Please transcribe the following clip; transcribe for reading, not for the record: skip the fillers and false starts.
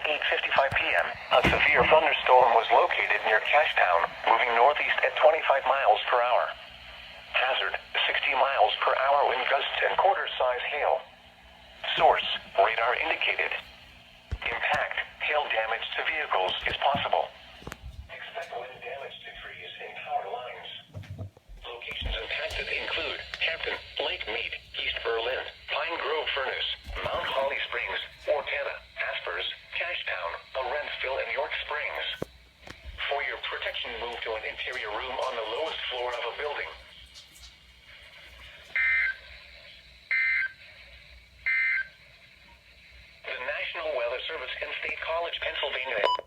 8:55 p.m., a severe thunderstorm was located near Cashtown, moving northeast at 25 miles per hour. Hazard, 60 miles per hour wind gusts and quarter-size hail. Source, radar indicated. Impact, hail damage to vehicles is possible. Expect wind damage to trees and power lines. Locations impacted include Hampton, Lake Mead, East Berlin, Pine Grove Furnace, Mount Holly Springs, Ortana, Aspers, Cashtown, Lorentzville, and York Springs. For your protection, move to an interior room on the lowest floor of a building. The National Weather Service and State College, Pennsylvania.